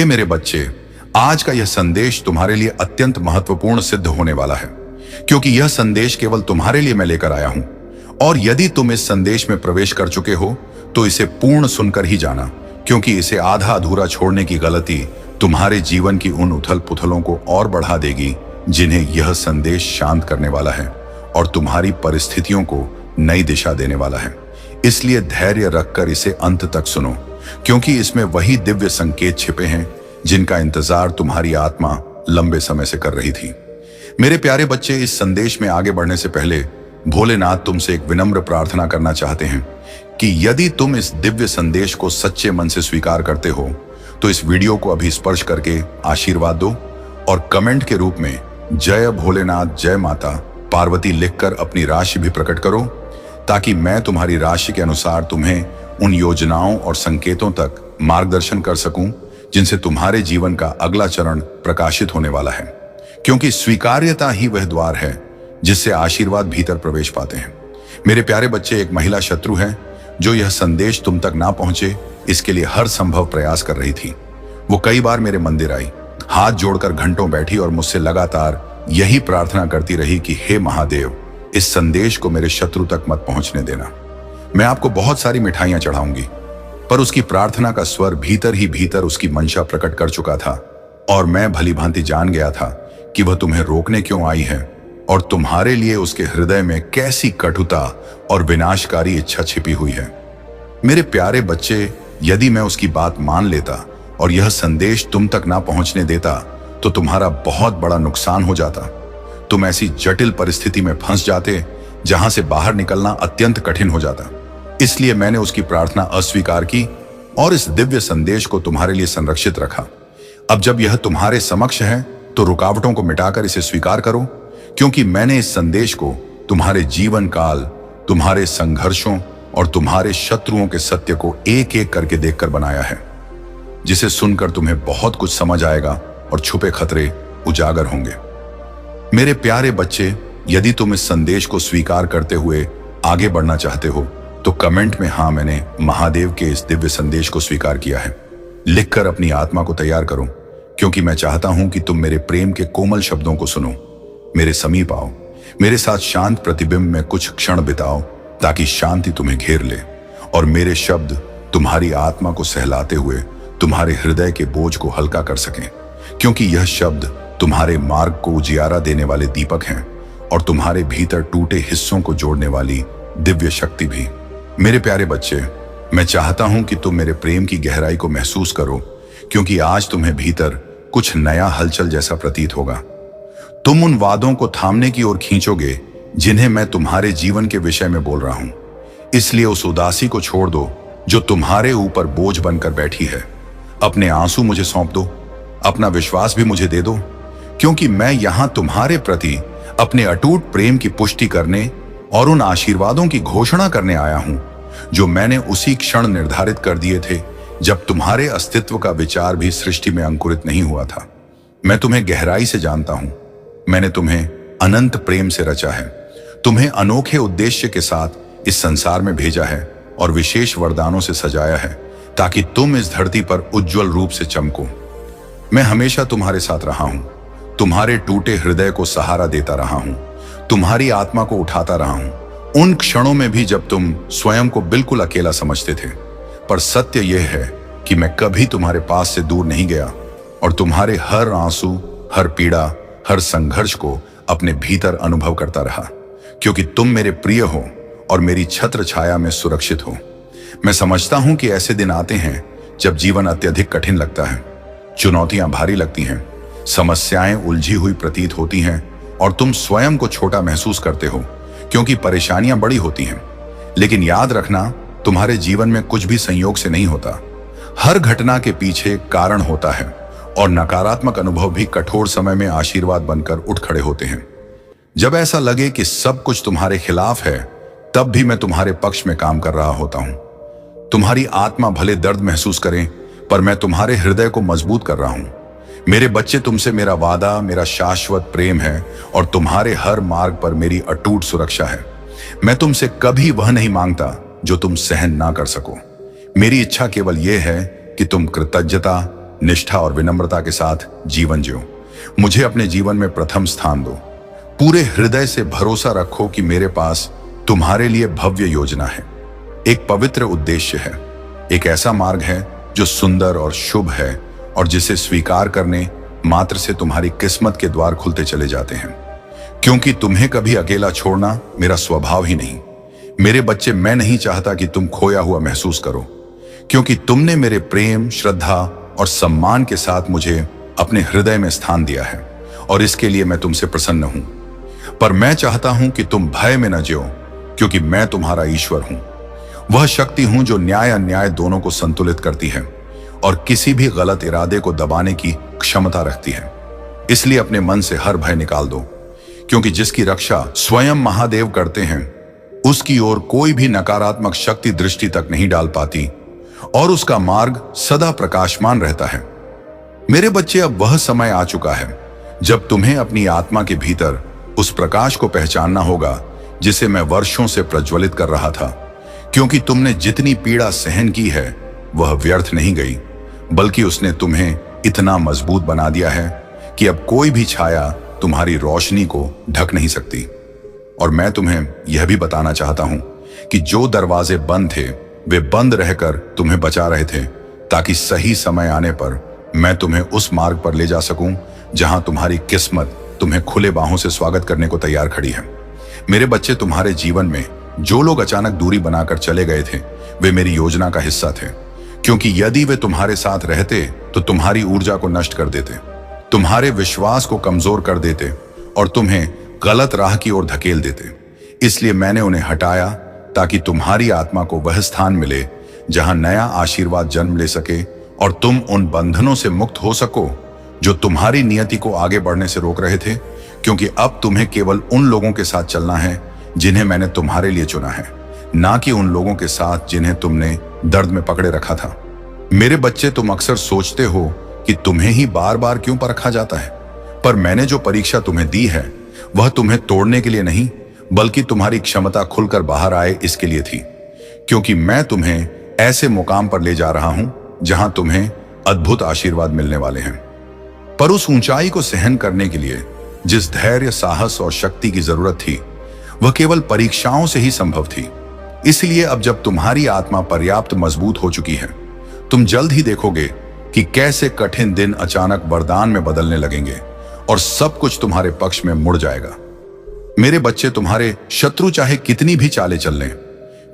हे मेरे बच्चे, आज का यह संदेश तुम्हारे लिए अत्यंत महत्वपूर्ण सिद्ध होने वाला है, क्योंकि यह संदेश केवल तुम्हारे लिए मैं लेकर आया हूं। और यदि तुम इस संदेश में प्रवेश कर चुके हो तो इसे पूर्ण सुनकर ही जाना, क्योंकि इसे आधा अधूरा छोड़ने की गलती तुम्हारे जीवन की उन उथल पुथलों को और बढ़ा देगी जिन्हें यह संदेश शांत करने वाला है और तुम्हारी परिस्थितियों को नई दिशा देने वाला है। इसलिए धैर्य रखकर इसे अंत तक सुनो, क्योंकि इसमें वही दिव्य संकेत छिपे हैं जिनका इंतजार तुम्हारी आत्मा लंबे समय से कर रही थी। मेरे प्यारे बच्चे, इस संदेश में आगे बढ़ने से पहले भोलेनाथ तुमसे एक विनम्र प्रार्थना करना चाहते हैं कि यदि तुम इस दिव्य संदेश को सच्चे मन से स्वीकार करते हो तो इस वीडियो को अभी स्पर्श करके आशीर्वाद दो और कमेंट के रूप में जय भोलेनाथ, जय माता पार्वती लिखकर अपनी राशि भी प्रकट करो, ताकि मैं तुम्हारी राशि के अनुसार तुम्हें उन योजनाओं और संकेतों तक मार्गदर्शन कर सकूं जिनसे तुम्हारे जीवन का अगला चरण प्रकाशित होने वाला है। क्योंकि स्वीकार्यता ही वह द्वार है जिससे आशीर्वाद भीतर प्रवेश पाते हैं। मेरे प्यारे बच्चे, एक महिला शत्रु है जो यह संदेश तुम तक ना पहुंचे इसके लिए हर संभव प्रयास कर रही थी। वो कई बार मेरे मंदिर आई, हाथ जोड़कर घंटों बैठी और मुझसे लगातार यही प्रार्थना करती रही कि हे महादेव, इस संदेश को मेरे शत्रु तक मत पहुंचने देना। मैं आपको बहुत सारी मिठाइयां चढ़ाऊंगी। पर उसकी प्रार्थना का स्वर भीतर ही भीतर उसकी मंशा प्रकट कर चुका था और मैं भली भांति जान गया था कि वह तुम्हें रोकने क्यों आई है और तुम्हारे लिए उसके हृदय में कैसी कटुता और विनाशकारी इच्छा छिपी हुई है। मेरे प्यारे बच्चे, यदि मैं उसकी बात मान लेता और यह संदेश तुम तक ना पहुंचने देता तो तुम्हारा बहुत बड़ा नुकसान हो जाता। तुम ऐसी जटिल परिस्थिति में फंस जाते जहां से बाहर निकलना अत्यंत कठिन हो जाता। इसलिए मैंने उसकी प्रार्थना अस्वीकार की और इस दिव्य संदेश को तुम्हारे लिए संरक्षित रखा। अब जब यह तुम्हारे समक्ष है तो रुकावटों को मिटाकर इसे स्वीकार करो, क्योंकि मैंने इस संदेश को तुम्हारे जीवन काल, तुम्हारे संघर्षों और तुम्हारे शत्रुओं के सत्य को एक एक करके देखकर बनाया है, जिसे सुनकर तुम्हें बहुत कुछ समझ आएगा और छुपे खतरे उजागर होंगे। मेरे प्यारे बच्चे, यदि तुम इस संदेश को स्वीकार करते हुए आगे बढ़ना चाहते हो तो कमेंट में हाँ, मैंने महादेव के इस दिव्य संदेश को स्वीकार किया है लिखकर अपनी आत्मा को तैयार करो, क्योंकि मैं चाहता हूं कि तुम मेरे प्रेम के कोमल शब्दों को सुनो। मेरे समीप आओ, मेरे साथ शांत प्रतिबिंब में कुछ क्षण बिताओ ताकि शांति तुम्हें घेर ले और मेरे शब्द तुम्हारी आत्मा को सहलाते हुए तुम्हारे हृदय के बोझ को हल्का कर सकें, क्योंकि यह शब्द तुम्हारे मार्ग को उजियारा देने वाले दीपक हैं और तुम्हारे भीतर टूटे हिस्सों को जोड़ने वाली दिव्य शक्ति भी। मेरे प्यारे बच्चे, मैं चाहता हूं कि तुम मेरे प्रेम की गहराई को महसूस करो, क्योंकि आज तुम्हें भीतर कुछ नया हलचल जैसा प्रतीत होगा। तुम उन वादों को थामने की ओर खींचोगे जिन्हें मैं तुम्हारे जीवन के विषय में बोल रहा हूं। इसलिए उस उदासी को छोड़ दो जो तुम्हारे ऊपर बोझ बनकर बैठी है। अपने आंसू मुझे सौंप दो, अपना विश्वास भी मुझे दे दो, क्योंकि मैं यहां तुम्हारे प्रति अपने अटूट प्रेम की पुष्टि करने और उन आशीर्वादों की घोषणा करने आया हूं जो मैंने उसी क्षण निर्धारित कर दिए थे जब तुम्हारे अस्तित्व का विचार भी सृष्टि में अंकुरित नहीं हुआ था। मैं तुम्हें गहराई से जानता हूं। मैंने तुम्हें अनंत प्रेम से रचा है, तुम्हें अनोखे उद्देश्य के साथ इस संसार में भेजा है और विशेष वरदानों से सजाया है ताकि तुम इस धरती पर उज्जवल रूप से चमको। मैं हमेशा तुम्हारे साथ रहा हूं, तुम्हारे टूटे हृदय को सहारा देता रहा हूं, तुम्हारी आत्मा को उठाता रहा हूं उन क्षणों में भी जब तुम स्वयं को बिल्कुल अकेला समझते थे। पर सत्य यह है कि मैं कभी तुम्हारे पास से दूर नहीं गया और तुम्हारे हर आंसू, हर पीड़ा, हर संघर्ष को अपने भीतर अनुभव करता रहा, क्योंकि तुम मेरे प्रिय हो और मेरी छत्र छाया में सुरक्षित हो। मैं समझता हूं कि ऐसे दिन आते हैं जब जीवन अत्यधिक कठिन लगता है, चुनौतियां भारी लगती हैं, समस्याएं उलझी हुई प्रतीत होती हैं और तुम स्वयं को छोटा महसूस करते हो क्योंकि परेशानियां बड़ी होती हैं। लेकिन याद रखना, तुम्हारे जीवन में कुछ भी संयोग से नहीं होता। हर घटना के पीछे कारण होता है और नकारात्मक अनुभव भी कठोर समय में आशीर्वाद बनकर उठ खड़े होते हैं। जब ऐसा लगे कि सब कुछ तुम्हारे खिलाफ है, तब भी मैं तुम्हारे पक्ष में काम कर रहा होता हूं। तुम्हारी आत्मा भले दर्द महसूस करें, पर मैं तुम्हारे हृदय को मजबूत कर रहा हूं। मेरे बच्चे, तुमसे मेरा वादा, मेरा शाश्वत प्रेम है और तुम्हारे हर मार्ग पर मेरी अटूट सुरक्षा है। मैं तुमसे कभी वह नहीं मांगता जो तुम सहन ना कर सको। मेरी इच्छा केवल यह है कि तुम कृतज्ञता, निष्ठा और विनम्रता के साथ जीवन जियो। मुझे अपने जीवन में प्रथम स्थान दो। पूरे हृदय से भरोसा रखो कि मेरे पास तुम्हारे लिए भव्य योजना है, एक पवित्र उद्देश्य है, एक ऐसा मार्ग है जो सुंदर और शुभ है और जिसे स्वीकार करने मात्र से तुम्हारी किस्मत के द्वार खुलते चले जाते हैं। क्योंकि तुम्हें कभी अकेला छोड़ना मेरा स्वभाव ही नहीं। मेरे बच्चे, मैं नहीं चाहता कि तुम खोया हुआ महसूस करो, क्योंकि तुमने मेरे प्रेम, श्रद्धा और सम्मान के साथ मुझे अपने हृदय में स्थान दिया है और इसके लिए मैं तुमसे प्रसन्न हूं। पर मैं चाहता हूं कि तुम भय में न जियो, क्योंकि मैं तुम्हारा ईश्वर हूं। वह शक्ति हूं जो न्याय अन्याय दोनों को संतुलित करती है और किसी भी गलत इरादे को दबाने की क्षमता रखती है। इसलिए अपने मन से हर भय निकाल दो, क्योंकि जिसकी रक्षा स्वयं महादेव करते हैं उसकी ओर कोई भी नकारात्मक शक्ति दृष्टि तक नहीं डाल पाती और उसका मार्ग सदा प्रकाशमान रहता है। मेरे बच्चे, अब वह समय आ चुका है जब तुम्हें अपनी आत्मा के भीतर उस प्रकाश को पहचानना होगा जिसे मैं वर्षों से प्रज्वलित कर रहा था। क्योंकि तुमने जितनी पीड़ा सहन की है वह व्यर्थ नहीं गई, बल्कि उसने तुम्हें इतना मजबूत बना दिया है कि अब कोई भी छाया तुम्हारी रोशनी को ढक नहीं सकती। और मैं तुम्हें यह भी बताना चाहता हूं कि जो दरवाजे बंद थे वे बंद रहकर तुम्हें बचा रहे थे, ताकि सही समय आने पर मैं तुम्हें उस मार्ग पर ले जा सकूं जहां तुम्हारी किस्मत तुम्हें खुले बाहों से स्वागत करने को तैयार खड़ी है। मेरे बच्चे, तुम्हारे जीवन में जो लोग अचानक दूरी बनाकर चले गए थे वे मेरी योजना का हिस्सा थे, क्योंकि यदि वे तुम्हारे साथ रहते तो तुम्हारी ऊर्जा को नष्ट कर देते, तुम्हारे विश्वास को कमजोर कर देते और तुम्हें गलत राह की ओर धकेल देते। इसलिए मैंने उन्हें हटाया ताकि तुम्हारी आत्मा को वह स्थान मिले जहां नया आशीर्वाद जन्म ले सके और तुम उन बंधनों से मुक्त हो सको जो तुम्हारी नियति को आगे बढ़ने से रोक रहे थे। क्योंकि अब तुम्हें केवल उन लोगों के साथ चलना है जिन्हें मैंने तुम्हारे लिए चुना है, ना कि उन लोगों के साथ जिन्हें तुमने दर्द में पकड़े रखा था। मेरे बच्चे, तुम अक्सर सोचते हो कि तुम्हें ही बार बार क्यों परखा जाता है, पर मैंने जो परीक्षा तुम्हें दी है वह तुम्हें तोड़ने के लिए नहीं, बल्कि तुम्हारी क्षमता खुलकर बाहर आए इसके लिए थी। क्योंकि मैं तुम्हें ऐसे मुकाम पर ले जा रहा हूं जहां तुम्हें अद्भुत आशीर्वाद मिलने वाले हैं। पर उस ऊंचाई को सहन करने के लिए जिस धैर्य, साहस और शक्ति की जरूरत थी वह केवल परीक्षाओं से ही संभव थी। इसलिए अब जब तुम्हारी आत्मा पर्याप्त मजबूत हो चुकी है, तुम जल्द ही देखोगे कि कैसे कठिन दिन अचानक वरदान में बदलने लगेंगे और सब कुछ तुम्हारे पक्ष में मुड़ जाएगा। मेरे बच्चे, तुम्हारे शत्रु चाहे कितनी भी चालें चल लें,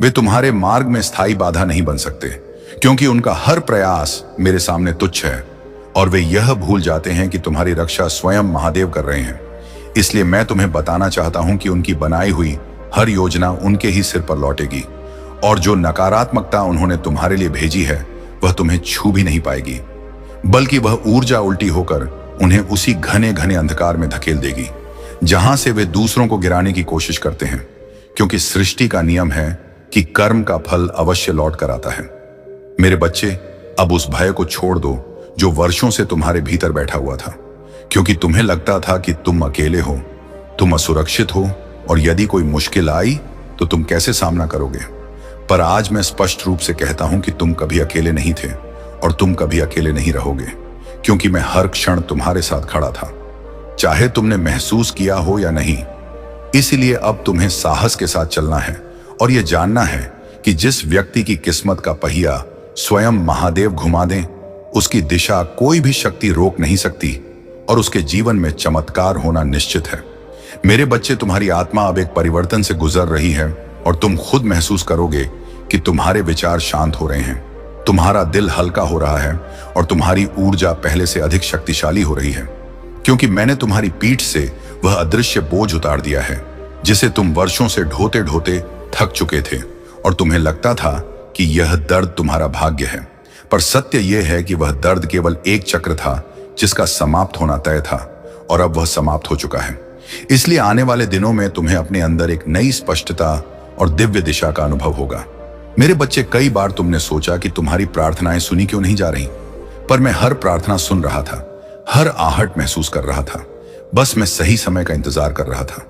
वे तुम्हारे मार्ग में स्थायी बाधा नहीं बन सकते, क्योंकि उनका हर प्रयास मेरे सामने तुच्छ है और वे यह भूल जाते हैं कि तुम्हारी रक्षा स्वयं महादेव कर रहे हैं। इसलिए मैं तुम्हें बताना चाहता हूं कि उनकी बनाई हुई हर योजना उनके ही सिर पर लौटेगी और जो नकारात्मकता उन्होंने तुम्हारे लिए भेजी है वह तुम्हें छू भी नहीं पाएगी, बल्कि वह ऊर्जा उल्टी होकर उन्हें उसी घने घने अंधकार में धकेल देगी जहां से वे दूसरों को गिराने की कोशिश करते हैं। क्योंकि सृष्टि का नियम है कि कर्म का फल अवश्य लौट कर आता है। मेरे बच्चे, अब उस भय को छोड़ दो जो वर्षों से तुम्हारे भीतर बैठा हुआ था, क्योंकि तुम्हें लगता था कि तुम अकेले हो, तुम असुरक्षित हो और यदि कोई मुश्किल आई तो तुम कैसे सामना करोगे। पर आज मैं स्पष्ट रूप से कहता हूं कि तुम कभी अकेले नहीं थे और तुम कभी अकेले नहीं रहोगे, क्योंकि मैं हर क्षण तुम्हारे साथ खड़ा था, चाहे तुमने महसूस किया हो या नहीं। इसलिए अब तुम्हें साहस के साथ चलना है और यह जानना है कि जिस व्यक्ति की किस्मत का पहिया स्वयं महादेव घुमा दें, उसकी दिशा कोई भी शक्ति रोक नहीं सकती और उसके जीवन में चमत्कार होना निश्चित है। मेरे बच्चे, तुम्हारी आत्मा अब एक परिवर्तन से गुजर रही है और तुम खुद महसूस करोगे कि तुम्हारे विचार शांत हो रहे हैं, तुम्हारा दिल हल्का हो रहा है और तुम्हारी ऊर्जा पहले से अधिक शक्तिशाली हो रही है, क्योंकि मैंने तुम्हारी पीठ से वह अदृश्य बोझ उतार दिया है जिसे तुम वर्षों से ढोते ढोते थक चुके थे और तुम्हें लगता था कि यह दर्द तुम्हारा भाग्य है। पर सत्य यह है कि वह दर्द केवल एक चक्र था जिसका समाप्त होना तय था और अब वह समाप्त हो चुका है। इसलिए आने वाले दिनों में तुम्हें अपने अंदर एक नई स्पष्टता और दिव्य दिशा का अनुभव होगा। मेरे बच्चे, कई बार तुमने सोचा कि तुम्हारी प्रार्थनाएं सुनी क्यों नहीं जा रही, पर मैं हर प्रार्थना सुन रहा था, हर आहट महसूस कर रहा था। बस मैं सही समय का इंतजार कर रहा था,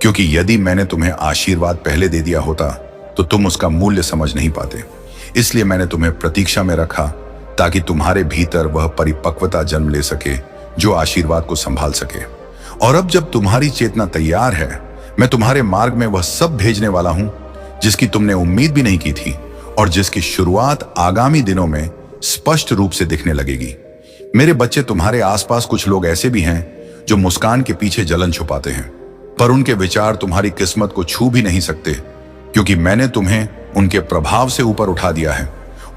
क्योंकि यदि मैंने तुम्हें आशीर्वाद पहले दे दिया होता तो तुम उसका मूल्य समझ नहीं पाते। इसलिए मैंने तुम्हें प्रतीक्षा में रखा ताकि तुम्हारे भीतर वह परिपक्वता जन्म ले सके जो आशीर्वाद को संभाल सके। और अब जब तुम्हारी चेतना तैयार है, मैं तुम्हारे मार्ग में वह सब भेजने वाला हूं जिसकी तुमने उम्मीद भी नहीं की थी और जिसकी शुरुआत आगामी दिनों में स्पष्ट रूप से दिखने लगेगी। मेरे बच्चे, तुम्हारे आसपास कुछ लोग ऐसे भी हैं जो मुस्कान के पीछे जलन छुपाते हैं, पर उनके विचार तुम्हारी किस्मत को छू भी नहीं सकते, क्योंकि मैंने तुम्हें उनके प्रभाव से ऊपर उठा दिया है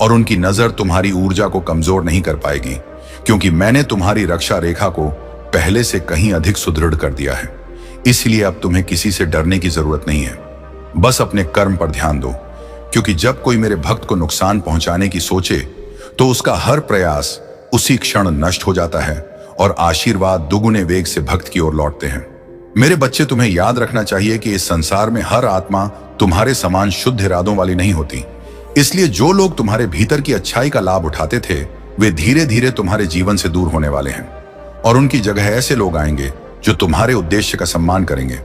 और उनकी नजर तुम्हारी ऊर्जा को कमजोर नहीं कर पाएगी, क्योंकि मैंने तुम्हारी रक्षा रेखा को पहले से कहीं अधिक सुदृढ़ कर दिया है। इसलिए अब तुम्हें किसी से डरने की जरूरत नहीं है। बस अपने कर्म पर ध्यान दो, क्योंकि जब कोई मेरे भक्त को नुकसान पहुंचाने की सोचे तो उसका हर प्रयास उसी क्षण नष्ट हो जाता है और आशीर्वाद दुगुने वेग से भक्त की ओर लौटते हैं। मेरे बच्चे, तुम्हें याद रखना चाहिए कि इस संसार में हर आत्मा तुम्हारे समान शुद्ध इरादों वाली नहीं होती। इसलिए जो लोग तुम्हारे भीतर की अच्छाई का लाभ उठाते थे, वे धीरे धीरे तुम्हारे जीवन से दूर होने वाले हैं और उनकी जगह ऐसे लोग आएंगे जो तुम्हारे उद्देश्य का सम्मान करेंगे,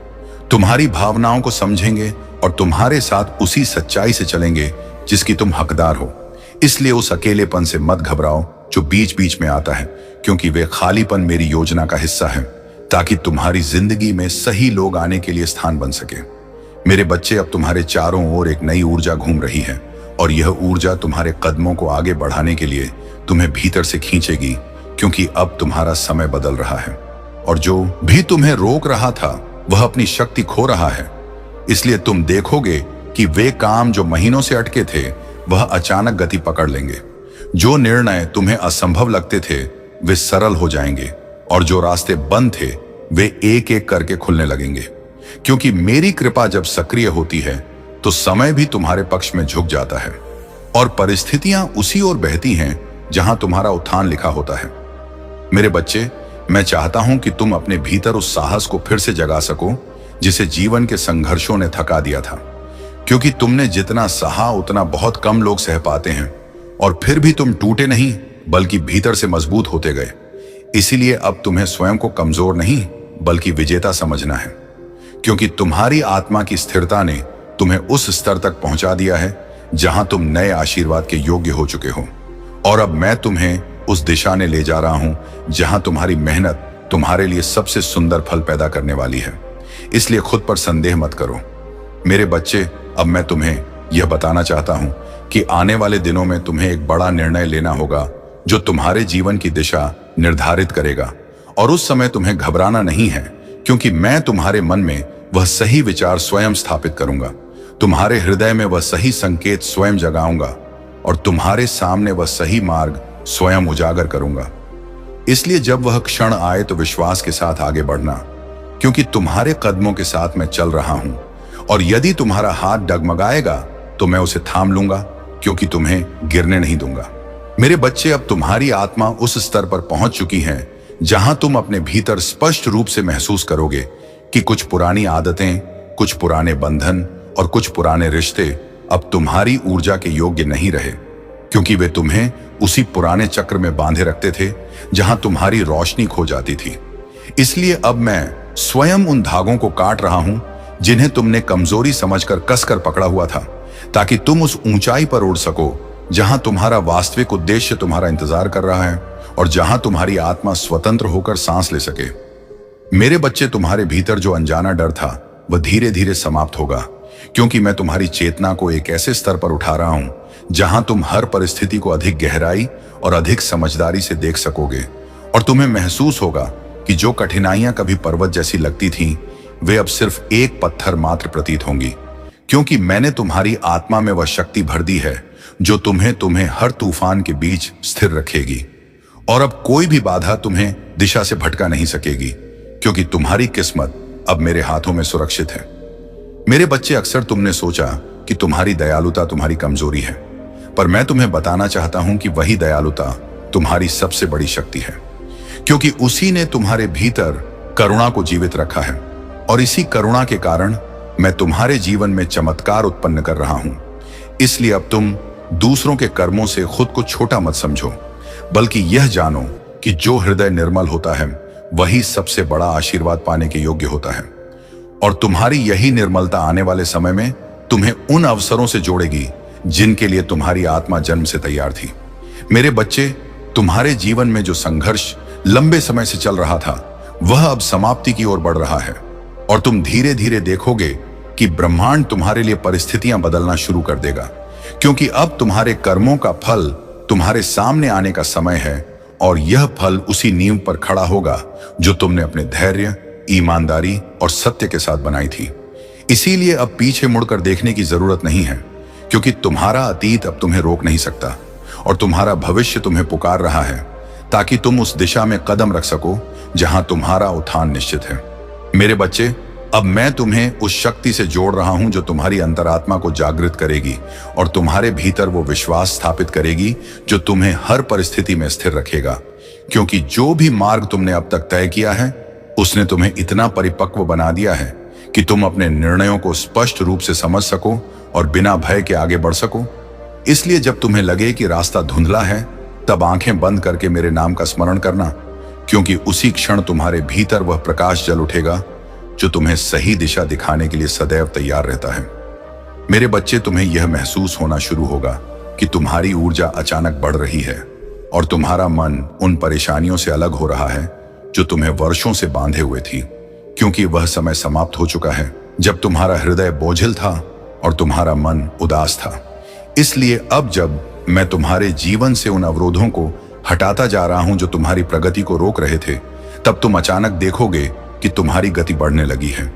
तुम्हारी भावनाओं को समझेंगे और तुम्हारे साथ उसी सच्चाई से चलेंगे जिसकी तुम हकदार हो। इसलिए उस अकेलेपन से मत घबराओ जो बीच बीच में आता है, क्योंकि वे खालीपन मेरी योजना का हिस्सा है, ताकि तुम्हारी जिंदगी में सही लोग आने के लिए स्थान बन सके। मेरे बच्चे, अब तुम्हारे चारों ओर एक नई ऊर्जा घूम रही है और यह ऊर्जा तुम्हारे कदमों को आगे बढ़ाने के लिए तुम्हें भीतर से खींचेगी, क्योंकि अब तुम्हारा समय बदल रहा है और जो भी तुम्हें रोक रहा था वह अपनी शक्ति खो रहा है। इसलिए तुम देखोगे कि वे काम जो महीनों से अटके थे वह अचानक गति पकड़ लेंगे। जो निर्णय तुम्हें असंभव लगते थे वे सरल हो जाएंगे और जो रास्ते बंद थे वे एक एक करके खुलने लगेंगे, क्योंकि मेरी कृपा जब सक्रिय होती है तो समय भी तुम्हारे पक्ष में झुक जाता है और परिस्थितियां उसी ओर बहती हैं जहां तुम्हारा उत्थान लिखा होता है। मेरे बच्चे, मैं चाहता हूं कि तुम अपने भीतर उस साहस को फिर से जगा सको जिसे जीवन के संघर्षों ने थका दिया था, क्योंकि तुमने जितना सहा उतना बहुत कम लोग सह पाते हैं और फिर भी तुम टूटे नहीं बल्कि भीतर से मजबूत होते गए। इसीलिए अब तुम्हें स्वयं को कमजोर नहीं बल्कि विजेता समझना है, क्योंकि तुम्हारी आत्मा की स्थिरता ने तुम्हें उस स्तर तक पहुंचा दिया है जहां तुम नए आशीर्वाद के योग्य हो चुके हो। और अब मैं तुम्हें उस दिशा में ले जा रहा हूं जहां तुम्हारी मेहनत तुम्हारे लिए सबसे सुंदर फल पैदा करने वाली है। इसलिए खुद पर संदेह मत करो। मेरे बच्चे, अब मैं तुम्हें यह बताना चाहता हूं कि आने वाले दिनों में तुम्हें एक बड़ा निर्णय लेना होगा जो तुम्हारे जीवन की दिशा निर्धारित करेगा। और उस समय तुम्हें घबराना नहीं है, क्योंकि मैं तुम्हारे मन में वह सही विचार स्वयं स्थापित करूंगा, तुम्हारे हृदय में वह सही संकेत स्वयं जगाऊंगा और तुम्हारे सामने वह सही मार्ग स्वयं उजागर करूंगा। इसलिए जब वह क्षण आए तो विश्वास के साथ आगे बढ़ना, क्योंकि तुम्हारे कदमों के साथ मैं चल रहा हूं और यदि तुम्हारा हाथ डगमगाएगा तो मैं उसे थाम लूंगा, क्योंकि तुम्हें गिरने नहीं दूंगा। मेरे बच्चे, अब तुम्हारी आत्मा उस स्तर पर पहुंच चुकी है जहां तुम अपने भीतर स्पष्ट रूप से महसूस करोगे कि कुछ पुरानी आदतें, कुछ पुराने बंधन और कुछ पुराने रिश्ते अब तुम्हारी ऊर्जा के योग्य नहीं रहे, क्योंकि वे तुम्हें उसी पुराने चक्र में बांधे रखते थे जहां तुम्हारी रोशनी खो जाती थी। इसलिए अब मैं स्वयं उन धागों को काट रहा हूं जिन्हें तुमने कमजोरी समझकर कसकर पकड़ा हुआ था, ताकि तुम उस ऊंचाई पर उड़ सको जहां तुम्हारा वास्तविक उद्देश्य तुम्हारा इंतजार कर रहा है और जहां तुम्हारी आत्मा स्वतंत्र होकर सांस ले सके। मेरे बच्चे, तुम्हारे भीतर जो अनजाना डर था वह धीरे धीरे समाप्त होगा, क्योंकि मैं तुम्हारी चेतना को एक ऐसे स्तर पर उठा रहा हूं जहां तुम हर परिस्थिति को अधिक गहराई और अधिक समझदारी से देख सकोगे और तुम्हें महसूस होगा कि जो कठिनाइयां कभी पर्वत जैसी लगती थीं, वे अब सिर्फ एक पत्थर मात्र प्रतीत होंगी, क्योंकि मैंने तुम्हारी आत्मा में वह शक्ति भर दी है जो तुम्हें हर तूफान के बीच स्थिर रखेगी। और अब कोई भी बाधा तुम्हें दिशा से भटका नहीं सकेगी, क्योंकि तुम्हारी किस्मत अब मेरे हाथों में सुरक्षित है। मेरे बच्चे, अक्सर तुमने सोचा कि तुम्हारी दयालुता तुम्हारी कमजोरी है, पर मैं तुम्हें बताना चाहता हूं कि वही दयालुता तुम्हारी सबसे बड़ी शक्ति है, क्योंकि उसी ने तुम्हारे भीतर करुणा को जीवित रखा है और इसी करुणा के कारण मैं तुम्हारे जीवन में चमत्कार उत्पन्न कर रहा हूं। इसलिए अब तुम दूसरों के कर्मों से खुद को छोटा मत समझो, बल्कि यह जानो कि जो हृदय निर्मल होता है वही सबसे बड़ा आशीर्वाद पाने के योग्य होता है। और तुम्हारी यही निर्मलता आने वाले समय में तुम्हें उन अवसरों से जोड़ेगी जिनके लिए तुम्हारी आत्मा जन्म से तैयार थी। मेरे बच्चे, तुम्हारे जीवन में जो संघर्ष लंबे समय से चल रहा था वह अब समाप्ति की ओर बढ़ रहा है और तुम धीरे धीरे देखोगे कि ब्रह्मांड तुम्हारे लिए परिस्थितियां बदलना शुरू कर देगा, क्योंकि अब तुम्हारे कर्मों का फल तुम्हारे सामने आने का समय है और यह फल उसी नींव पर खड़ा होगा जो तुमने अपने धैर्य, ईमानदारी और सत्य के साथ बनाई थी। इसीलिए अब पीछे मुड़कर देखने की जरूरत नहीं है, क्योंकि तुम्हारा अतीत अब तुम्हें रोक नहीं सकता और तुम्हारा भविष्य तुम्हें पुकार रहा है ताकि तुम उस दिशा में कदम रख सको जहां तुम्हारा उत्थान निश्चित है। मेरे बच्चे, अब मैं तुम्हें उस शक्ति से जोड़ रहा हूं जो तुम्हारी अंतरात्मा को जागृत करेगी और तुम्हारे भीतर वो विश्वास स्थापित करेगी जो तुम्हें हर परिस्थिति में स्थिर रखेगा, क्योंकि जो भी मार्ग तुमने अब तक तय किया है उसने तुम्हें इतना परिपक्व बना दिया है कि तुम अपने निर्णयों को स्पष्ट रूप से समझ सको और बिना भय के आगे बढ़ सको। इसलिए जब तुम्हें लगे कि रास्ता धुंधला है, तब आंखें बंद करके मेरे नाम का स्मरण करना, क्योंकि उसी क्षण तुम्हारे भीतर वह प्रकाश जल उठेगा जो तुम्हें सही दिशा दिखाने के लिए सदैव तैयार रहता है। मेरे बच्चे, तुम्हें यह महसूस होना शुरू होगा कि तुम्हारी ऊर्जा अचानक बढ़ रही है और तुम्हारा मन उन परेशानियों से अलग हो रहा है जो तुम्हें वर्षों से बांधे हुए थी, क्योंकि वह समय समाप्त हो चुका है जब तुम्हारा हृदय बोझिल था और तुम्हारा मन उदास था। इसलिए अब जब मैं तुम्हारे जीवन से उन अवरोधों को हटाता जा रहा हूं जो तुम्हारी प्रगति को रोक रहे थे, तब तुम अचानक देखोगे कि तुम्हारी गति बढ़ने लगी है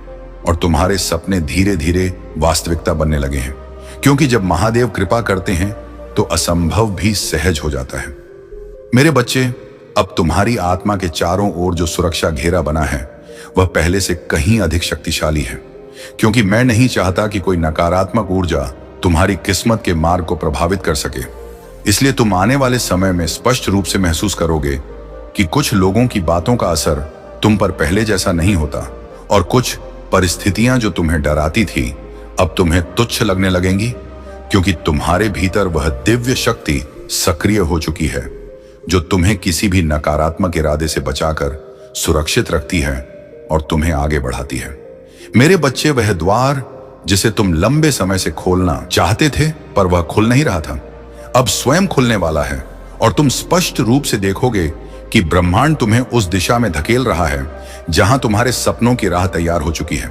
और तुम्हारे सपने धीरे धीरे वास्तविकता बनने लगे हैं, क्योंकि जब महादेव कृपा करते हैं तो असंभव भी सहज हो जाता है। मेरे बच्चे, अब तुम्हारी आत्मा के चारों ओर जो सुरक्षा घेरा बना है वह पहले से कहीं अधिक शक्तिशाली है, क्योंकि मैं नहीं चाहता कि कोई नकारात्मक ऊर्जा तुम्हारी किस्मत के मार्ग को प्रभावित कर सके। इसलिए तुम आने वाले समय में स्पष्ट रूप से महसूस करोगे कि कुछ लोगों की बातों का असर तुम पर पहले जैसा नहीं होता और कुछ परिस्थितियां जो तुम्हें डराती थी अब तुम्हें तुच्छ लगने लगेंगी, क्योंकि तुम्हारे भीतर वह दिव्य शक्ति सक्रिय हो चुकी है जो तुम्हें किसी भी नकारात्मक इरादे से बचाकर सुरक्षित रखती है और तुम्हें आगे बढ़ाती है। मेरे बच्चे, वह द्वार जिसे तुम लंबे समय से खोलना चाहते थे पर वह खुल नहीं रहा था, अब स्वयं खुलने वाला है और तुम स्पष्ट रूप से देखोगे कि ब्रह्मांड तुम्हें उस दिशा में धकेल रहा है जहां तुम्हारे सपनों की राह तैयार हो चुकी है।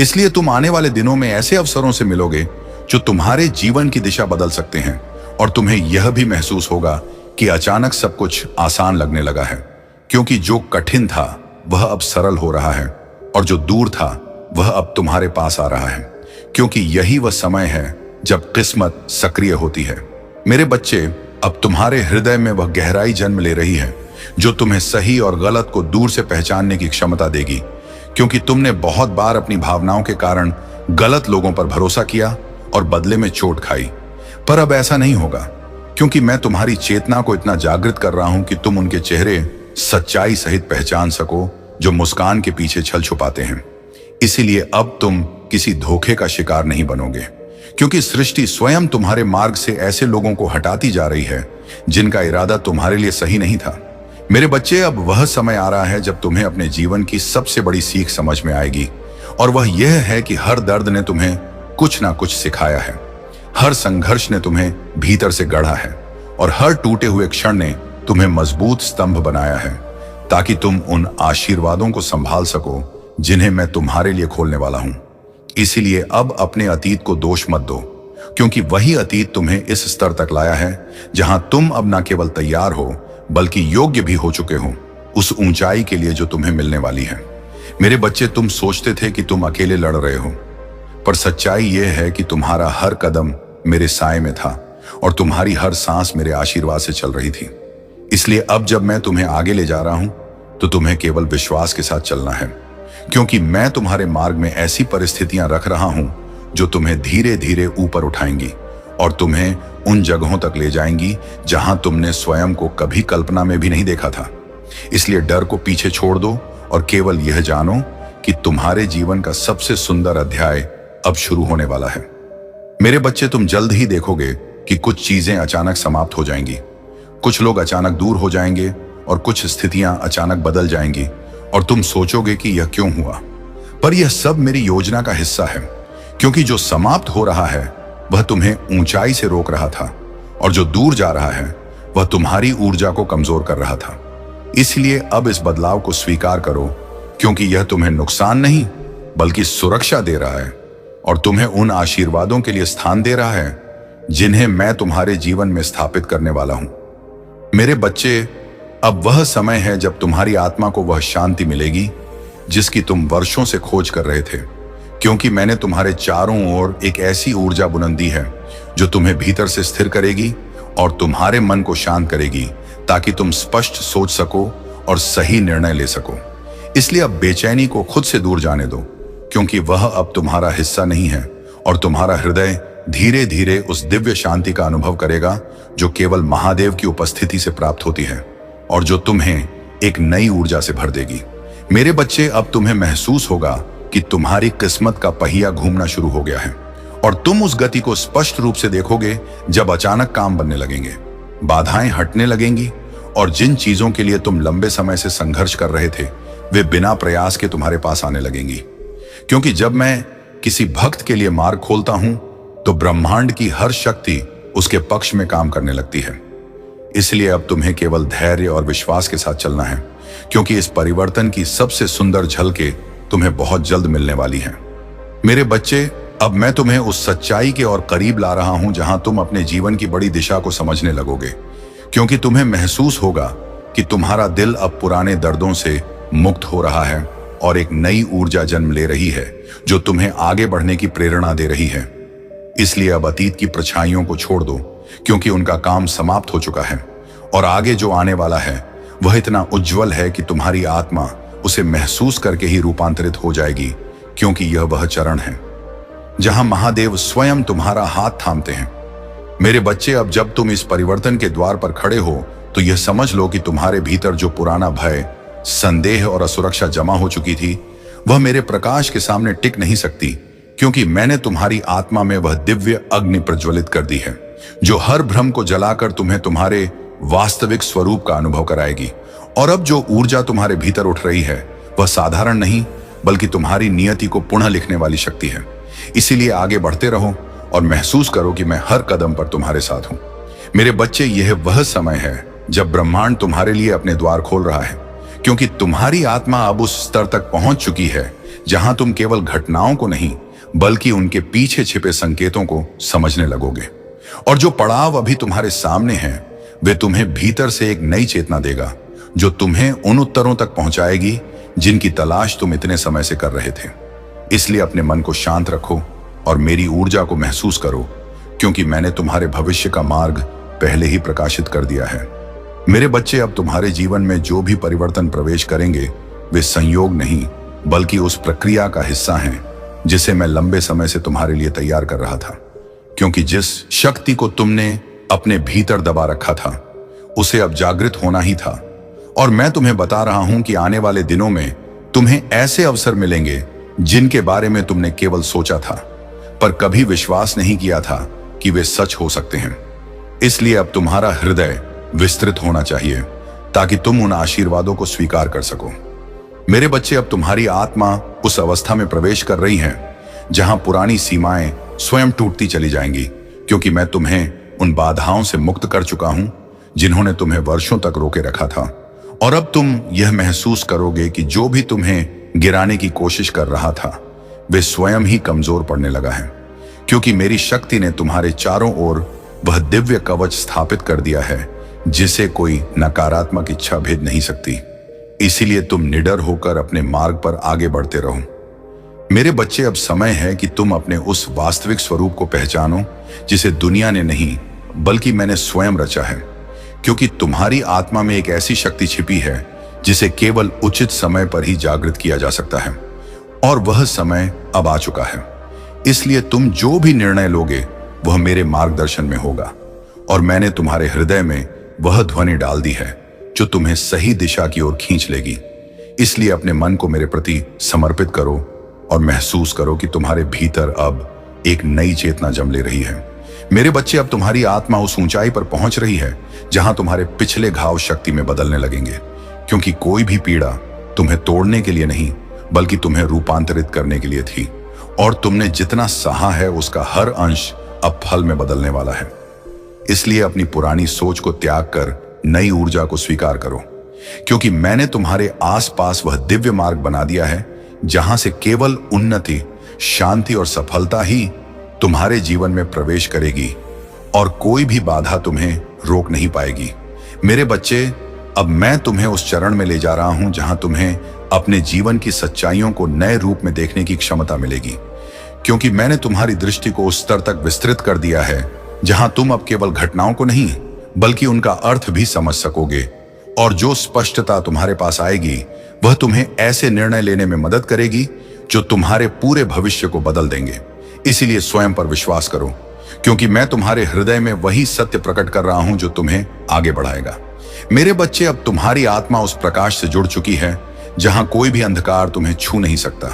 इसलिए तुम आने वाले दिनों में ऐसे अवसरों से मिलोगे जो तुम्हारे जीवन की दिशा बदल सकते हैं और तुम्हें यह भी महसूस होगा कि अचानक सब कुछ आसान लगने लगा है, क्योंकि जो कठिन था वह अब सरल हो रहा है और जो दूर था वह अब तुम्हारे पास आ रहा है, क्योंकि यही वह समय है जब किस्मत सक्रिय होती है। मेरे बच्चे, अब तुम्हारे हृदय में वह गहराई जन्म ले रही है जो तुम्हें सही और गलत को दूर से पहचानने की क्षमता देगी, क्योंकि तुमने बहुत बार अपनी भावनाओं के कारण गलत लोगों पर भरोसा किया और बदले में चोट खाई। पर अब ऐसा नहीं होगा, क्योंकि मैं तुम्हारी चेतना को इतना जागृत कर रहा हूं कि तुम उनके चेहरे सच्चाई सहित पहचान सको जो मुस्कान के पीछे छल छुपाते हैं। इसीलिए अब तुम किसी धोखे का शिकार नहीं बनोगे, क्योंकि सृष्टि स्वयं तुम्हारे मार्ग से ऐसे लोगों को हटाती जा रही है जिनका इरादा तुम्हारे लिए सही नहीं था। मेरे बच्चे, अब वह समय आ रहा है जब तुम्हें अपने जीवन की सबसे बड़ी सीख समझ में आएगी, और वह यह है कि हर दर्द ने तुम्हें कुछ ना कुछ सिखाया है, हर संघर्ष ने तुम्हें भीतर से गढ़ा है और हर टूटे हुए क्षण ने तुम्हें मजबूत स्तंभ बनाया है, ताकि तुम उन आशीर्वादों को संभाल सको जिन्हें मैं तुम्हारे लिए खोलने वाला हूं। इसीलिए अब अपने अतीत को दोष मत दो, क्योंकि वही अतीत तुम्हें इस स्तर तक लाया है जहां तुम अब न केवल तैयार हो बल्कि योग्य भी हो चुके हो उस ऊंचाई के लिए जो तुम्हें मिलने वाली है। मेरे बच्चे, तुम सोचते थे कि तुम अकेले लड़ रहे हो, पर सच्चाई यह है कि तुम्हारा हर कदम मेरे साए में था और तुम्हारी हर सांस मेरे आशीर्वाद से चल रही थी। इसलिए अब जब मैं तुम्हें आगे ले जा रहा हूं तो तुम्हें केवल विश्वास के साथ चलना है, क्योंकि मैं तुम्हारे मार्ग में ऐसी परिस्थितियां रख रहा हूं जो तुम्हें धीरे धीरे ऊपर उठाएंगी और तुम्हें उन जगहों तक ले जाएंगी जहां तुमने स्वयं को कभी कल्पना में भी नहीं देखा था। इसलिए डर को पीछे छोड़ दो और केवल यह जानो कि तुम्हारे जीवन का सबसे सुंदर अध्याय अब शुरू होने वाला है। मेरे बच्चे, तुम जल्द ही देखोगे कि कुछ चीजें अचानक समाप्त हो जाएंगी, कुछ लोग अचानक दूर हो जाएंगे और कुछ स्थितियां अचानक बदल जाएंगी और तुम सोचोगे कि यह क्यों हुआ। पर यह सब मेरी योजना का हिस्सा है, क्योंकि जो समाप्त हो रहा है वह तुम्हें ऊंचाई से रोक रहा था और जो दूर जा रहा है वह तुम्हारी ऊर्जा को कमजोर कर रहा था। इसलिए अब इस बदलाव को स्वीकार करो, क्योंकि यह तुम्हें नुकसान नहीं बल्कि सुरक्षा दे रहा है और तुम्हें उन आशीर्वादों के लिए स्थान दे रहा है जिन्हें मैं तुम्हारे जीवन में स्थापित करने वाला हूं। मेरे बच्चे, अब वह समय है जब तुम्हारी आत्मा को वह शांति मिलेगी जिसकी तुम वर्षों से खोज कर रहे थे, क्योंकि मैंने तुम्हारे चारों ओर एक ऐसी ऊर्जा बुलंद दी है जो तुम्हें भीतर से स्थिर करेगी और तुम्हारे मन को शांत करेगी, ताकि तुम स्पष्ट सोच सको और सही निर्णय ले सको। इसलिए अब बेचैनी को खुद से दूर जाने दो, क्योंकि वह अब तुम्हारा हिस्सा नहीं है और तुम्हारा हृदय धीरे धीरे उस दिव्य शांति का अनुभव करेगा जो केवल महादेव की उपस्थिति से प्राप्त होती है और जो तुम्हें एक नई ऊर्जा से भर देगी। मेरे बच्चे, अब तुम्हें महसूस होगा कि तुम्हारी किस्मत का पहिया घूमना शुरू हो गया है और तुम उस गति को स्पष्ट रूप से देखोगे जब अचानक काम बनने लगेंगे, बाधाएं हटने लगेंगी और जिन चीजों के लिए तुम लंबे समय से संघर्ष कर रहे थे वे बिना प्रयास के तुम्हारे पास आने लगेंगी। क्योंकि जब मैं किसी भक्त के लिए मार्ग खोलता हूं तो ब्रह्मांड की हर शक्ति उसके पक्ष में काम करने लगती है। इसलिए अब तुम्हें केवल धैर्य और विश्वास के साथ चलना है, क्योंकि इस परिवर्तन की सबसे सुंदर झलकें तुम्हें बहुत जल्द मिलने वाली हैं। मेरे बच्चे, अब मैं तुम्हें उस सच्चाई के और करीब ला रहा हूं जहां तुम अपने जीवन की बड़ी दिशा को समझने लगोगे, क्योंकि तुम्हें महसूस होगा कि तुम्हारा दिल अब पुराने दर्दों से मुक्त हो रहा है और एक नई ऊर्जा जन्म ले रही है जो तुम्हें आगे बढ़ने की प्रेरणा दे रही है। इसलिए अब अतीत की परछाइयों को छोड़ दो, क्योंकि उनका काम समाप्त हो चुका है और आगे जो आने वाला है वह इतना उज्जवल है कि तुम्हारी आत्मा उसे महसूस करके ही रूपांतरित हो जाएगी, क्योंकि यह वह चरण है जहां महादेव स्वयं तुम्हारा हाथ थामते हैं। मेरे बच्चे, अब जब तुम इस परिवर्तन के द्वार पर खड़े हो तो यह समझ लो कि तुम्हारे भीतर जो पुराना भय, संदेह और असुरक्षा जमा हो चुकी थी वह मेरे प्रकाश के सामने टिक नहीं सकती, क्योंकि मैंने तुम्हारी आत्मा में वह दिव्य अग्नि प्रज्वलित कर दी है जो हर भ्रम को जलाकर तुम्हें तुम्हारे वास्तविक स्वरूप का अनुभव कराएगी। और अब जो ऊर्जा तुम्हारे भीतर उठ रही है वह साधारण नहीं बल्कि तुम्हारी नियति को पुनः लिखने वाली शक्ति है। इसीलिए आगे बढ़ते रहो और महसूस करो कि मैं हर कदम पर तुम्हारे साथ हूं। मेरे बच्चे, यह वह समय है जब ब्रह्मांड तुम्हारे लिए अपने द्वार खोल रहा है, क्योंकि तुम्हारी आत्मा अब उस स्तर तक पहुंच चुकी है जहां तुम केवल घटनाओं को नहीं बल्कि उनके पीछे छिपे संकेतों को समझने लगोगे। और जो पड़ाव अभी तुम्हारे सामने हैं वे तुम्हें भीतर से एक नई चेतना देगा जो तुम्हें उन उत्तरों तक पहुंचाएगी जिनकी तलाश तुम इतने समय से कर रहे थे। इसलिए अपने मन को शांत रखो और मेरी ऊर्जा को महसूस करो, क्योंकि मैंने तुम्हारे भविष्य का मार्ग पहले ही प्रकाशित कर दिया है। मेरे बच्चे, अब तुम्हारे जीवन में जो भी परिवर्तन प्रवेश करेंगे वे संयोग नहीं बल्कि उस प्रक्रिया का हिस्सा हैं जिसे मैं लंबे समय से तुम्हारे लिए तैयार कर रहा था। क्योंकि जिस शक्ति को तुमने अपने भीतर दबा रखा था उसे अब जागृत होना ही था। और मैं तुम्हें बता रहा हूं कि आने वाले दिनों में तुम्हें ऐसे अवसर मिलेंगे जिनके बारे में तुमने केवल सोचा था पर कभी विश्वास नहीं किया था कि वे सच हो सकते हैं। इसलिए अब तुम्हारा हृदय विस्तृत होना चाहिए ताकि तुम उन आशीर्वादों को स्वीकार कर सको। मेरे बच्चे, अब तुम्हारी आत्मा उस अवस्था में प्रवेश कर रही है जहां पुरानी सीमाएं स्वयं टूटती चली जाएंगी, क्योंकि मैं तुम्हें उन बाधाओं से मुक्त कर चुका हूं जिन्होंने तुम्हें वर्षों तक रोके रखा था। और अब तुम यह महसूस करोगे कि जो भी तुम्हें गिराने की कोशिश कर रहा था वे स्वयं ही कमजोर पड़ने लगा है, क्योंकि मेरी शक्ति ने तुम्हारे चारों ओर वह दिव्य कवच स्थापित कर दिया है जिसे कोई नकारात्मक इच्छा भेद नहीं सकती। इसीलिए तुम निडर होकर अपने मार्ग पर आगे बढ़ते रहो। मेरे बच्चे, अब समय है कि तुम अपने उस वास्तविक स्वरूप को पहचानो जिसे दुनिया ने नहीं बल्कि मैंने स्वयं रचा है, क्योंकि तुम्हारी आत्मा में एक ऐसी शक्ति छिपी है जिसे केवल उचित समय पर ही जागृत किया जा सकता है और वह समय अब आ चुका है। इसलिए तुम जो भी निर्णय लोगे वह मेरे मार्गदर्शन में होगा और मैंने तुम्हारे हृदय में वह ध्वनि डाल दी है जो तुम्हें सही दिशा की ओर खींच लेगी। इसलिए अपने मन को मेरे प्रति समर्पित करो और महसूस करो कि तुम्हारे भीतर अब एक नई चेतना जम ले रही है। मेरे बच्चे, अब तुम्हारी आत्मा उस ऊंचाई पर पहुंच रही है जहां तुम्हारे पिछले घाव शक्ति में बदलने लगेंगे, क्योंकि कोई भी पीड़ा तुम्हें तोड़ने के लिए नहीं बल्कि तुम्हें रूपांतरित करने के लिए थी और तुमने जितना सहा है उसका हर अंश अब फल में बदलने वाला है। इसलिए अपनी पुरानी सोच को त्याग कर नई ऊर्जा को स्वीकार करो, क्योंकि मैंने तुम्हारे आसपास वह दिव्य मार्ग बना दिया है जहां से केवल उन्नति, शांति और सफलता ही तुम्हारे जीवन में प्रवेश करेगी और कोई भी बाधा तुम्हें रोक नहीं पाएगी। मेरे बच्चे, अब मैं तुम्हें उस चरण में ले जा रहा हूं जहां तुम्हें अपने जीवन की सच्चाइयों को नए रूप में देखने की क्षमता मिलेगी, क्योंकि मैंने तुम्हारी दृष्टि को उस स्तर तक विस्तृत कर दिया है जहां तुम अब केवल घटनाओं को नहीं बल्कि उनका अर्थ भी समझ सकोगे। और जो स्पष्टता तुम्हारे पास आएगी वह तुम्हें ऐसे निर्णय लेने में मदद करेगी जो तुम्हारे पूरे भविष्य को बदल देंगे। इसीलिए स्वयं पर विश्वास करो, क्योंकि मैं तुम्हारे हृदय में वही सत्य प्रकट कर रहा हूं जो तुम्हें आगे बढ़ाएगा। मेरे बच्चे, अब तुम्हारी आत्मा उस प्रकाश से जुड़ चुकी है जहां कोई भी अंधकार तुम्हें छू नहीं सकता,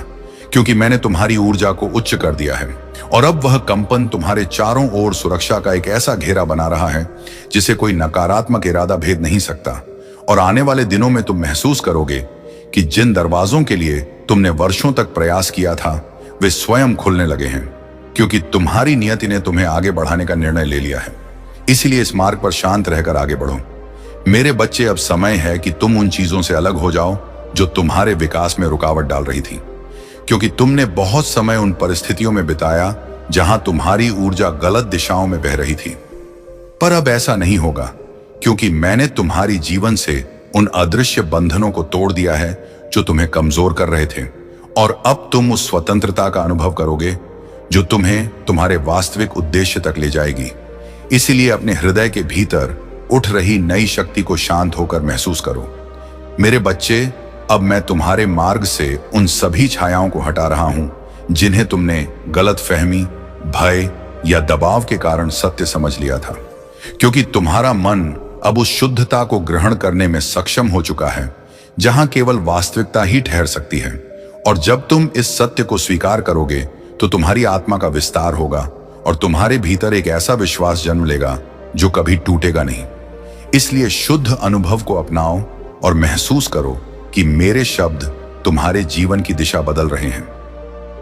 क्योंकि मैंने तुम्हारी ऊर्जा को उच्च कर दिया है। और अब वह कंपन तुम्हारे चारों ओर सुरक्षा का एक ऐसा घेरा बना रहा है जिसे कोई नकारात्मक इरादा भेद नहीं सकता। और आने वाले दिनों में तुम महसूस करोगे कि जिन दरवाजों के लिए तुमने वर्षों तक प्रयास किया था वे स्वयं खुलने लगे हैं, क्योंकि तुम्हारी नियति ने तुम्हें आगे बढ़ाने का निर्णय ले लिया है। इसीलिए इस मार्ग पर शांत रहकर आगे बढ़ो। मेरे बच्चे, अब समय है कि तुम उन चीजों से अलग हो जाओ जो तुम्हारे विकास में रुकावट डाल रही थी, क्योंकि तुमने बहुत समय उन परिस्थितियों में बिताया जहां तुम्हारी ऊर्जा गलत दिशाओं में बह रही थी। पर अब ऐसा नहीं होगा, क्योंकि मैंने तुम्हारी जीवन से उन अदृश्य बंधनों को तोड़ दिया है जो तुम्हें कमजोर कर रहे थे। और अब तुम उस स्वतंत्रता का अनुभव करोगे जो तुम्हें तुम्हारे वास्तविक उद्देश्य तक ले जाएगी। इसीलिए अपने हृदय के भीतर उठ रही नई शक्ति को शांत होकर महसूस करो। मेरे बच्चे, अब मैं तुम्हारे मार्ग से उन सभी छायाओं को हटा रहा हूं जिन्हें तुमने गलतफहमी, भय या दबाव के कारण सत्य समझ लिया था, क्योंकि तुम्हारा मन अब उस शुद्धता को ग्रहण करने में सक्षम हो चुका है जहां केवल वास्तविकता ही ठहर सकती है। और जब तुम इस सत्य को स्वीकार करोगे तो तुम्हारी आत्मा का विस्तार होगा और तुम्हारे भीतर एक ऐसा विश्वास जन्म लेगा जो कभी टूटेगा नहीं। इसलिए शुद्ध अनुभव को अपनाओ और महसूस करो कि मेरे शब्द तुम्हारे जीवन की दिशा बदल रहे हैं।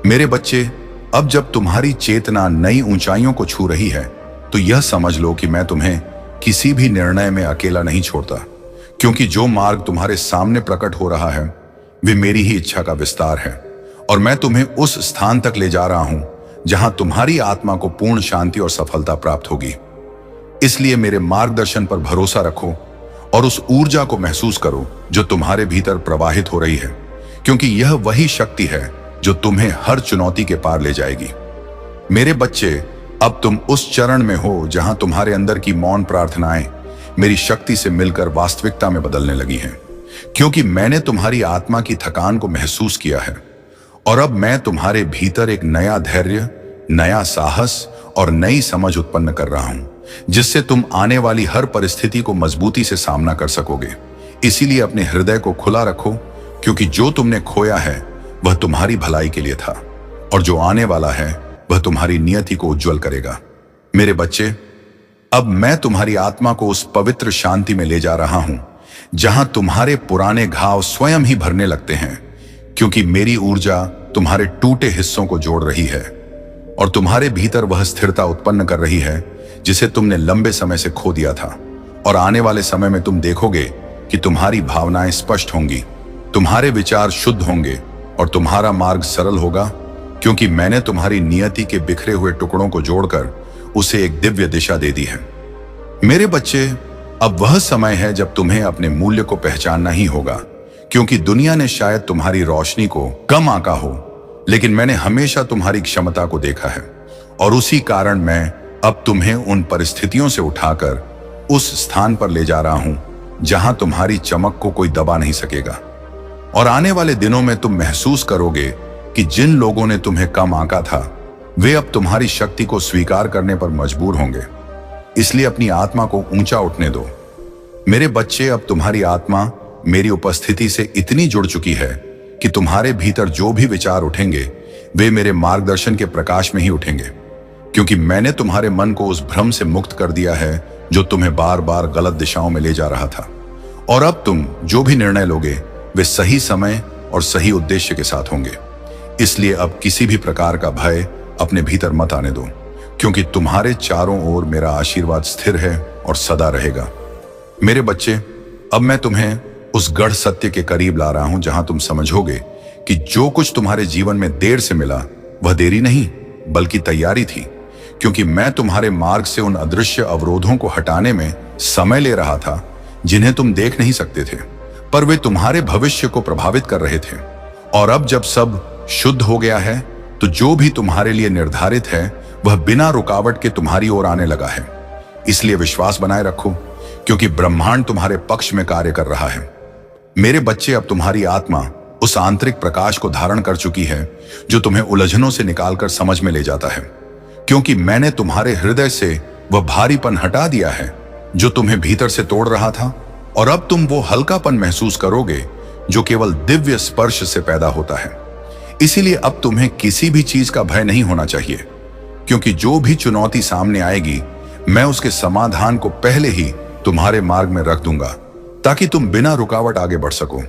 मेरे बच्चे, अब जब तुम्हारी चेतना नई ऊंचाइयों को छू रही है तो यह समझ लो कि मैं तुम्हें किसी भी निर्णय में अकेला नहीं छोड़ता, क्योंकि जो मार्ग तुम्हारे सामने प्रकट हो रहा है वे मेरी ही इच्छा का विस्तार है। और मैं तुम्हें उस स्थान तक ले जा रहा हूं जहां तुम्हारी आत्मा को पूर्ण शांति और सफलता प्राप्त होगी। इसलिए मेरे मार्गदर्शन पर भरोसा रखो और उस ऊर्जा को महसूस करो जो तुम्हारे भीतर प्रवाहित हो रही है, क्योंकि यह वही शक्ति है जो तुम्हें हर चुनौती के पार ले जाएगी। मेरे बच्चे, अब तुम उस चरण में हो जहां तुम्हारे अंदर की मौन प्रार्थनाएं मेरी शक्ति से मिलकर वास्तविकता में बदलने लगी हैं, क्योंकि मैंने तुम्हारी आत्मा की थकान को महसूस किया है। और अब मैं तुम्हारे भीतर एक नया धैर्य, नया साहस और नई समझ उत्पन्न कर रहा हूं, जिससे तुम आने वाली हर परिस्थिति को मजबूती से सामना कर सकोगे। इसीलिए अपने हृदय को खुला रखो, क्योंकि जो तुमने खोया है वह तुम्हारी भलाई के लिए था और जो आने वाला है वह तुम्हारी नियति को उज्जवल करेगा। मेरे बच्चे, अब मैं तुम्हारी आत्मा को उस पवित्र शांति में ले जा रहा हूं जहां तुम्हारे पुराने घाव स्वयं ही भरने लगते हैं, क्योंकि मेरी ऊर्जा तुम्हारे टूटे हिस्सों को जोड़ रही है और तुम्हारे भीतर वह स्थिरता उत्पन्न कर रही है जिसे तुमने लंबे समय से खो दिया था। और आने वाले समय में तुम देखोगे कि तुम्हारी भावनाएं स्पष्ट होंगी, तुम्हारे विचार शुद्ध होंगे और तुम्हारा मार्ग सरल होगा, क्योंकि मैंने तुम्हारी नियति के बिखरे हुए टुकड़ों को जोड़कर उसे एक दिव्य दिशा दे दी है। मेरे बच्चे, अब वह समय है जब तुम्हें अपने मूल्य को पहचानना ही होगा, क्योंकि दुनिया ने शायद तुम्हारी रोशनी को कम आंका हो, लेकिन मैंने हमेशा तुम्हारी क्षमता को देखा है और उसी कारण मैं अब तुम्हें उन परिस्थितियों से उठाकर उस स्थान पर ले जा रहा हूं जहां तुम्हारी चमक को कोई दबा नहीं सकेगा। और आने वाले दिनों में तुम महसूस करोगे कि जिन लोगों ने तुम्हें कम आंका था वे अब तुम्हारी शक्ति को स्वीकार करने पर मजबूर होंगे। इसलिए अपनी आत्मा को ऊंचा उठने दो। मेरे बच्चे, अब तुम्हारी आत्मा मेरी उपस्थिति से इतनी जुड़ चुकी है कि तुम्हारे भीतर जो भी विचार उठेंगे वे मेरे मार्गदर्शन के प्रकाश में ही उठेंगे, क्योंकि मैंने तुम्हारे मन को उस भ्रम से मुक्त कर दिया है जो तुम्हें बार बार गलत दिशाओं में ले जा रहा था। और अब तुम जो भी निर्णय लोगे वे सही समय और सही उद्देश्य के साथ होंगे। इसलिए अब किसी भी प्रकार का भय अपने भीतर मत आने दो, क्योंकि तुम्हारे चारों ओर मेरा आशीर्वाद स्थिर है और सदा रहेगा। मेरे बच्चे, अब मैं तुम्हें उस गढ़ सत्य के करीब ला रहा हूं जहां तुम समझोगे कि जो कुछ तुम्हारे जीवन में देर से मिला वह देरी नहीं बल्कि तैयारी थी, क्योंकि मैं तुम्हारे मार्ग से उन अदृश्य अवरोधों को हटाने में समय ले रहा था जिन्हें तुम देख नहीं सकते थे, पर वे तुम्हारे भविष्य को प्रभावित कर रहे थे। और अब जब सब शुद्ध हो गया है तो जो भी तुम्हारे लिए निर्धारित है वह बिना रुकावट के तुम्हारी ओर आने लगा है। इसलिए विश्वास बनाए रखो, क्योंकि ब्रह्मांड तुम्हारे पक्ष में कार्य कर रहा है। मेरे बच्चे, अब तुम्हारी आत्मा उस आंतरिक प्रकाश को धारण कर चुकी है जो तुम्हें उलझनों से निकालकर समझ में ले जाता है, क्योंकि मैंने तुम्हारे हृदय से वह भारीपन हटा दिया है जो तुम्हें भीतर से तोड़ रहा था, और अब तुम वो हल्कापन महसूस करोगे जो केवल दिव्य स्पर्श से पैदा होता है। इसीलिए अब तुम्हें किसी भी चीज का भय नहीं होना चाहिए, क्योंकि जो भी चुनौती सामने आएगी मैं उसके समाधान को पहले ही तुम्हारे मार्ग में रख दूंगा, ताकि तुम बिना रुकावट आगे बढ़ सको।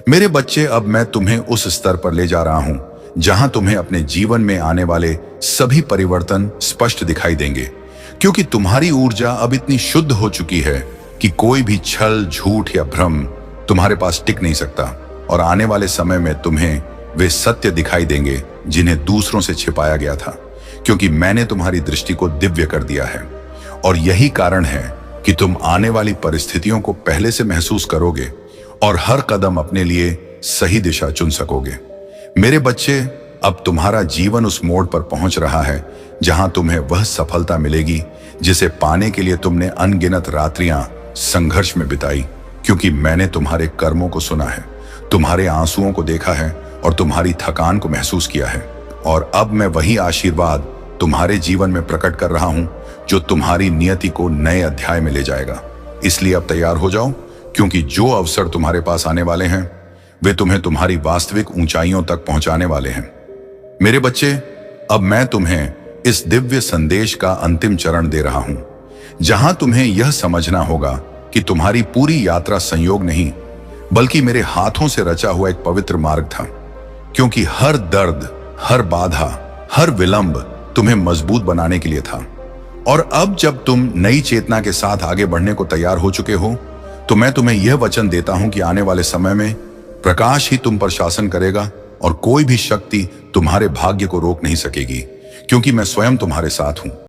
मेरे बच्चे, अब मैं तुम्हें उस स्तर पर ले जा रहा हूं जहां तुम्हें अपने जीवन में आने वाले सभी परिवर्तन स्पष्ट दिखाई देंगे, क्योंकि तुम्हारी ऊर्जा अब इतनी शुद्ध हो चुकी है कि कोई भी छल, झूठ या भ्रम तुम्हारे पास टिक नहीं सकता। और आने वाले समय में तुम्हें वे सत्य दिखाई देंगे जिन्हें दूसरों से छिपाया गया था, क्योंकि मैंने तुम्हारी दृष्टि को दिव्य कर दिया है। और यही कारण है कि तुम आने वाली परिस्थितियों को पहले से महसूस करोगे और हर कदम अपने लिए सही दिशा चुन सकोगे। मेरे बच्चे, अब तुम्हारा जीवन उस मोड़ पर पहुंच रहा है जहां तुम्हें वह सफलता मिलेगी जिसे पाने के लिए तुमने अनगिनत रात्रियां संघर्ष में बिताई, क्योंकि मैंने तुम्हारे कर्मों को सुना है, तुम्हारे आंसुओं को देखा है और तुम्हारी थकान को महसूस किया है। और अब मैं वही आशीर्वाद तुम्हारे जीवन में प्रकट कर रहा हूं जो तुम्हारी नियति को नए अध्याय में ले जाएगा। इसलिए अब तैयार हो जाओ, क्योंकि जो अवसर तुम्हारे पास आने वाले हैं वे तुम्हें तुम्हारी वास्तविक ऊंचाइयों तक पहुंचाने वाले हैं। मेरे बच्चे, अब मैं तुम्हें इस दिव्य संदेश का अंतिम चरण दे रहा हूं, जहां तुम्हें यह समझना होगा कि तुम्हारी पूरी यात्रा संयोग नहीं बल्कि मेरे हाथों से रचा हुआ एक पवित्र मार्ग था, क्योंकि हर दर्द, हर बाधा, हर विलंब तुम्हें मजबूत बनाने के लिए था। और अब जब तुम नई चेतना के साथ आगे बढ़ने को तैयार हो चुके हो तो मैं तुम्हें यह वचन देता हूं कि आने वाले समय में प्रकाश ही तुम पर शासन करेगा और कोई भी शक्ति तुम्हारे भाग्य को रोक नहीं सकेगी, क्योंकि मैं स्वयं तुम्हारे साथ हूं।